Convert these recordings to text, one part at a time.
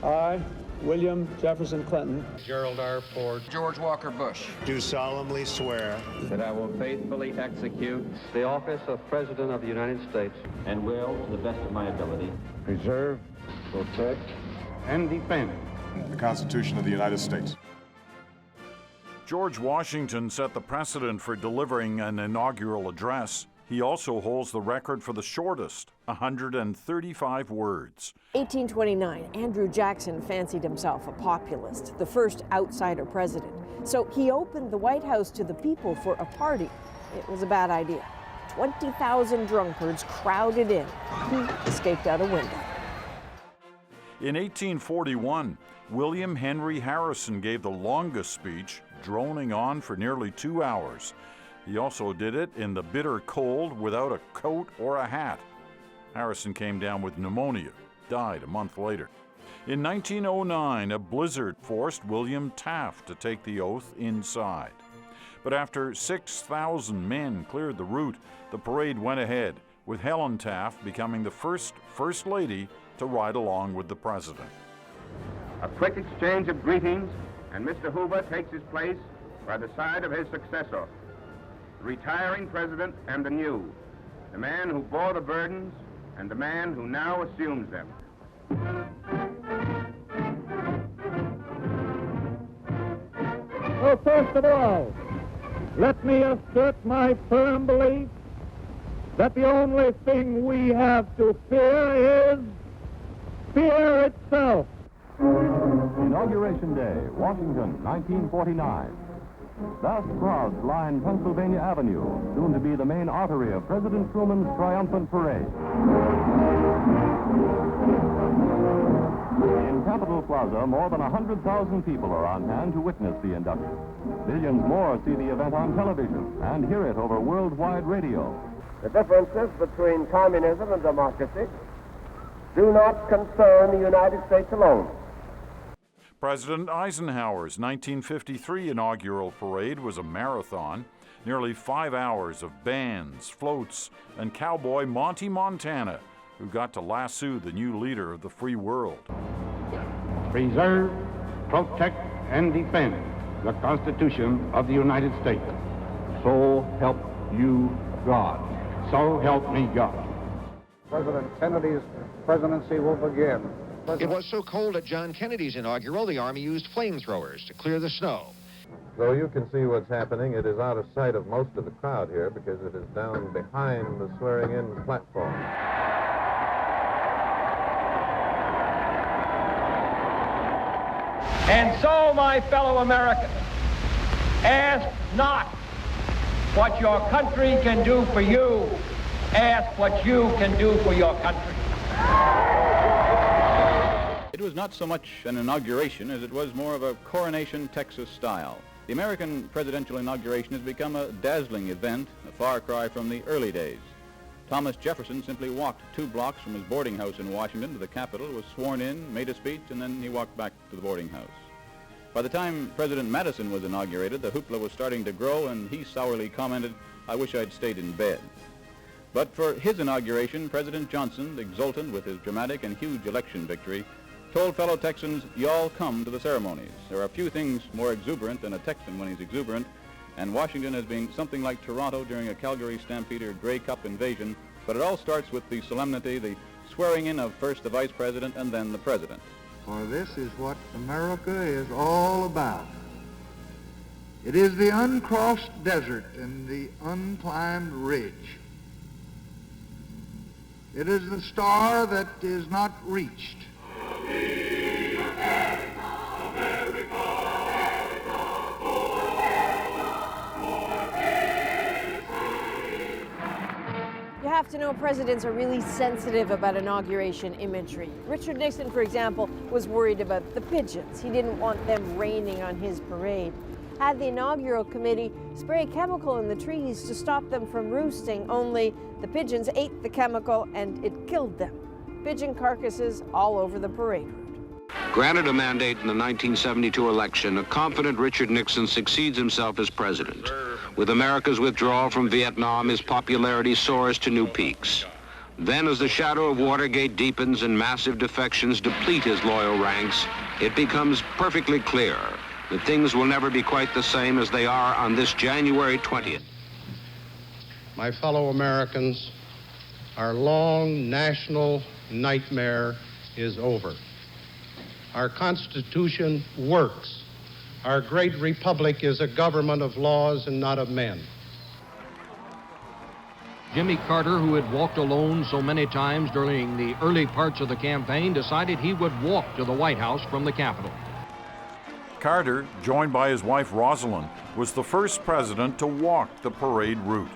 I, William Jefferson Clinton, Gerald R. Ford, George Walker Bush, do solemnly swear that I will faithfully execute the office of President of the United States and will, to the best of my ability, preserve, protect, and defend the Constitution of the United States. George Washington set the precedent for delivering an inaugural address. He also holds the record for the shortest, 135 words. 1829, Andrew Jackson fancied himself a populist, the first outsider president. So he opened the White House to the people for a party. It was a bad idea. 20,000 drunkards crowded in. He escaped out a window. In 1841, William Henry Harrison gave the longest speech, droning on for nearly 2 hours. He also did it in the bitter cold without a coat or a hat. Harrison came down with pneumonia, died a month later. In 1909, a blizzard forced William Taft to take the oath inside. But after 6,000 men cleared the route, the parade went ahead, with Helen Taft becoming the first First Lady to ride along with the President. A quick exchange of greetings, and Mr. Hoover takes his place by the side of his successor, the retiring President and the new, the man who bore the burdens and the man who now assumes them. Well, first of all, let me assert my firm belief that the only thing we have to fear is fear itself. Inauguration Day, Washington, 1949. Vast crowds line Pennsylvania Avenue, soon to be the main artery of President Truman's triumphant parade. In Capitol Plaza, more than 100,000 people are on hand to witness the induction. Millions more see the event on television and hear it over worldwide radio. The differences between communism and democracy do not concern the United States alone. President Eisenhower's 1953 inaugural parade was a marathon, nearly 5 hours of bands, floats, and cowboy Monty Montana, who got to lasso the new leader of the free world. Preserve, protect, and defend the Constitution of the United States. So help you God. So help me God. President Kennedy's presidency will begin. It was so cold at John Kennedy's inaugural, the Army used flamethrowers to clear the snow. So you can see what's happening. It is out of sight of most of the crowd here because it is down behind the swearing-in platform. And so, my fellow Americans, ask not what your country can do for you. Ask what you can do for your country. It was not so much an inauguration as it was more of a coronation Texas style. The American presidential inauguration has become a dazzling event, a far cry from the early days. Thomas Jefferson simply walked 2 blocks from his boarding house in Washington to the Capitol, was sworn in, made a speech, and then he walked back to the boarding house. By the time President Madison was inaugurated, the hoopla was starting to grow, and he sourly commented, "I wish I'd stayed in bed." But for his inauguration, President Johnson, exultant with his dramatic and huge election victory, told fellow Texans, "Y'all come to the ceremonies." There are few things more exuberant than a Texan when he's exuberant, and Washington has been something like Toronto during a Calgary Stampede or Grey Cup invasion, but it all starts with the solemnity, the swearing in of first the Vice President and then the President. For this is what America is all about. It is the uncrossed desert and the unclimbed ridge. It is the star that is not reached. You have to know presidents are really sensitive about inauguration imagery. Richard Nixon, for example, was worried about the pigeons. He didn't want them raining on his parade. Had the inaugural committee spray chemical in the trees to stop them from roosting, only the pigeons ate the chemical and it killed them. Pigeon carcasses all over the parade route. Granted a mandate in the 1972 election, a confident Richard Nixon succeeds himself as president. With America's withdrawal from Vietnam, his popularity soars to new peaks. Then, as the shadow of Watergate deepens and massive defections deplete his loyal ranks, it becomes perfectly clear that things will never be quite the same as they are on this January 20th. My fellow Americans, our long national nightmare is over. Our Constitution works. Our great republic is a government of laws and not of men. Jimmy Carter, who had walked alone so many times during the early parts of the campaign, decided he would walk to the White House from the Capitol. Carter, joined by his wife Rosalind, was the first president to walk the parade route.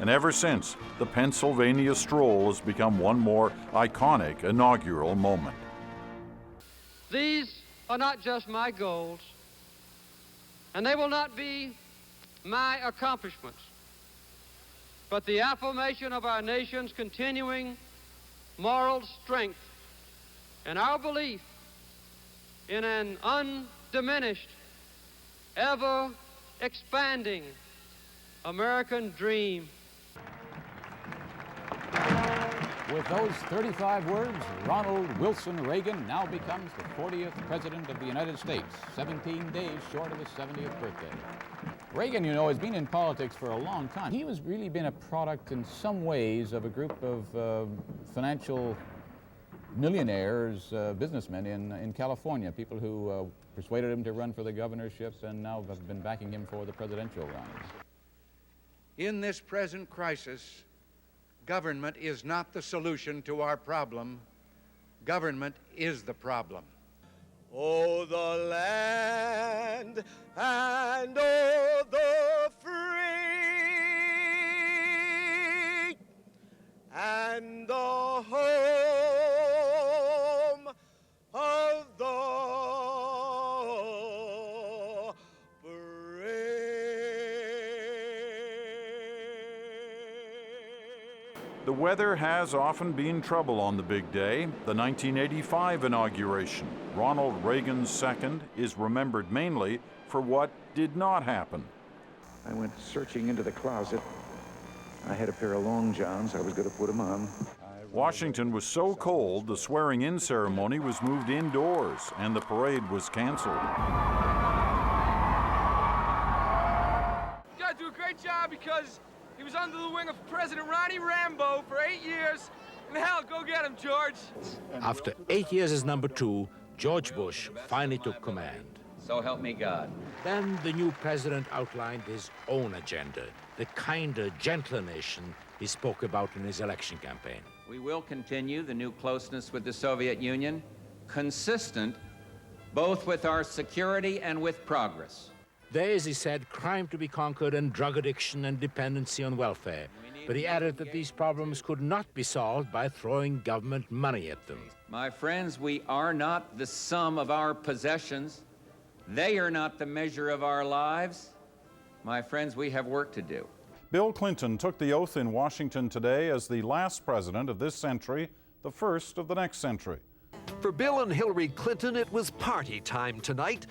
And ever since, the Pennsylvania stroll has become one more iconic inaugural moment. These are not just my goals, and they will not be my accomplishments, but the affirmation of our nation's continuing moral strength and our belief in an undiminished, ever-expanding American dream. With those 35 words, Ronald Wilson Reagan now becomes the 40th President of the United States, 17 days short of his 70th birthday. Reagan, you know, has been in politics for a long time. He has really been a product in some ways of a group of financial millionaires, businessmen in California, people who persuaded him to run for the governorship and now have been backing him for the presidential runs. In this present crisis, government is not the solution to our problem. Government is the problem. Oh, the land and oh, the free and the home of the The weather has often been trouble on the big day. The 1985 inauguration, Ronald Reagan's second, is remembered mainly for what did not happen. I went searching into the closet. I had a pair of long johns. I was going to put them on. Washington was so cold, the swearing-in ceremony was moved indoors and the parade was canceled. You guys do a great job because he was under the wing of President Ronnie Rambo for 8 years. And hell, go get him, George. After 8 years as number 2, George Bush finally took command. So help me God. Then the new president outlined his own agenda, the kinder, gentler nation he spoke about in his election campaign. We will continue the new closeness with the Soviet Union, consistent both with our security and with progress. There is, he said, crime to be conquered and drug addiction and dependency on welfare. But he added that these problems could not be solved by throwing government money at them. My friends, we are not the sum of our possessions. They are not the measure of our lives. My friends, we have work to do. Bill Clinton took the oath in Washington today as the last president of this century, the first of the next century. For Bill and Hillary Clinton, it was party time tonight.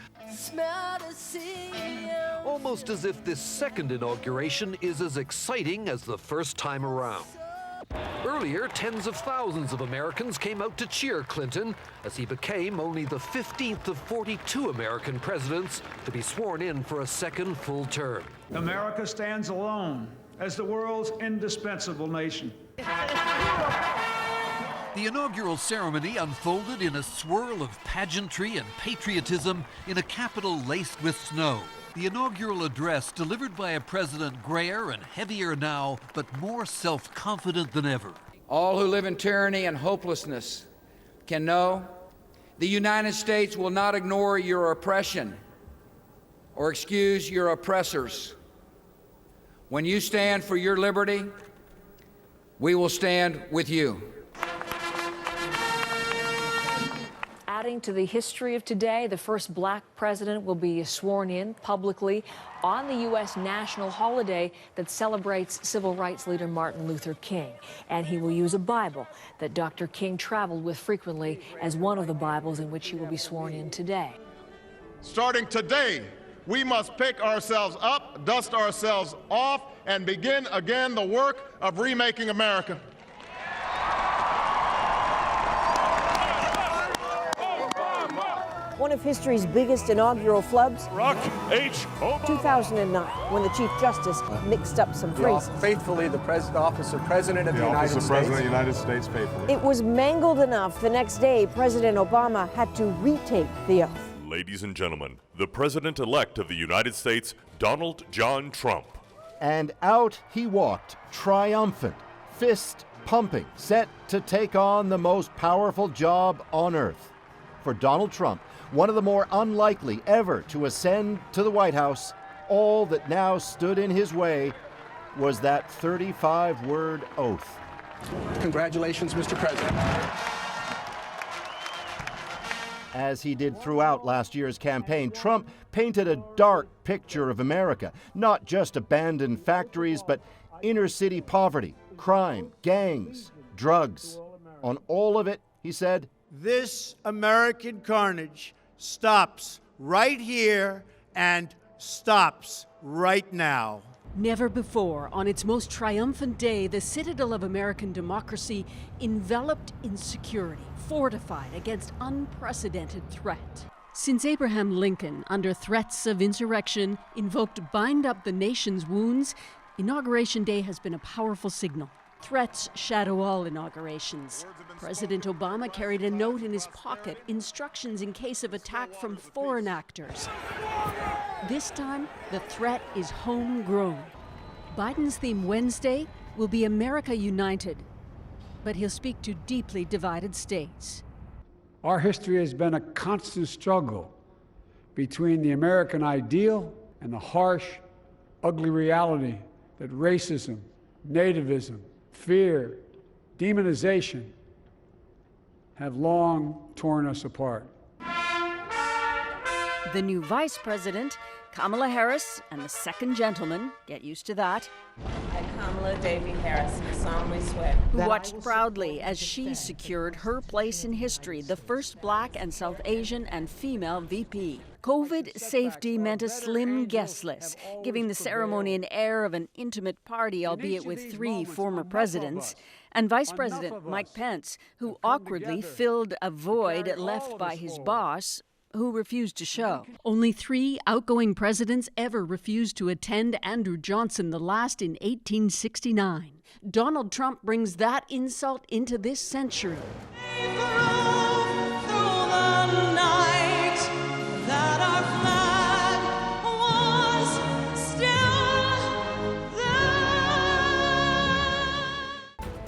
Almost as if this second inauguration is as exciting as the first time around. Earlier, tens of thousands of Americans came out to cheer Clinton as he became only the 15th of 42 American presidents to be sworn in for a second full term. America stands alone as the world's indispensable nation. The inaugural ceremony unfolded in a swirl of pageantry and patriotism in a Capitol laced with snow. The inaugural address delivered by a president grayer and heavier now, but more self-confident than ever. All who live in tyranny and hopelessness can know the United States will not ignore your oppression or excuse your oppressors. When you stand for your liberty, we will stand with you. Adding to the history of today, the first black president will be sworn in publicly on the U.S. national holiday that celebrates civil rights leader Martin Luther King. And he will use a Bible that Dr. King traveled with frequently as one of the Bibles in which he will be sworn in today. Starting today, we must pick ourselves up, dust ourselves off, and begin again the work of remaking America. one of history's biggest inaugural flubs? Rock H. 2009, when the Chief Justice mixed up some phrases. Faithfully, the office of President of the United States. President of the United States, faithfully. It was mangled enough the next day President Obama had to retake the oath. Ladies and gentlemen, the President-elect of the United States, Donald John Trump. And out he walked, triumphant, fist pumping, set to take on the most powerful job on earth. For Donald Trump, one of the more unlikely ever to ascend to the White House, all that now stood in his way was that 35-word oath. Congratulations, Mr. President. As he did throughout last year's campaign, Trump painted a dark picture of America, not just abandoned factories, but inner-city poverty, crime, gangs, drugs. On all of it, he said, "This American carnage stops right here and stops right now." Never before, on its most triumphant day, the citadel of American democracy enveloped in security, fortified against unprecedented threat. Since Abraham Lincoln, under threats of insurrection, invoked bind up the nation's wounds, Inauguration Day has been a powerful signal. Threats shadow all inaugurations. President Obama carried a note in his pocket, instructions in case of attack from foreign actors. This time, the threat is homegrown. Biden's theme Wednesday will be America United, but he'll speak to deeply divided states. Our history has been a constant struggle between the American ideal and the harsh, ugly reality that racism, nativism, fear, demonization have long torn us apart. The new vice president, Kamala Harris, and the second gentleman, get used to that, I, Kamala Davy Harris, solemnly swear. who watched proudly as she secured her place in history, the first Black and South Asian and female VP. COVID safety meant a slim guest list, giving the ceremony an air of an intimate party, albeit with 3 former presidents, and Vice President Mike Pence, who awkwardly filled a void left by his boss, who refused to show. Only 3 outgoing presidents ever refused to attend, Andrew Johnson the last in 1869. Donald Trump brings that insult into this century.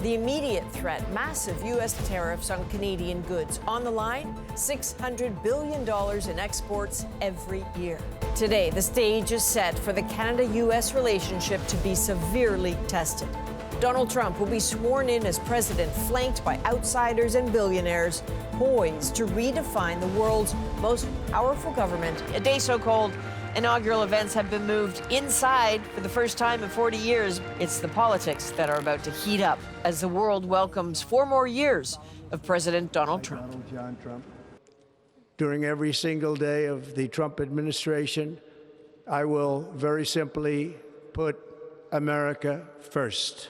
The immediate threat, massive U.S. tariffs on Canadian goods. On the line, $600 billion in exports every year. Today, the stage is set for the Canada-U.S. relationship to be severely tested. Donald Trump will be sworn in as president, flanked by outsiders and billionaires, poised to redefine the world's most powerful government. A day so cold, inaugural events have been moved inside for the first time in 40 years. It's the politics that are about to heat up as the world welcomes 4 more years of President Donald Trump. During every single day of the Trump administration, I will very simply put America first.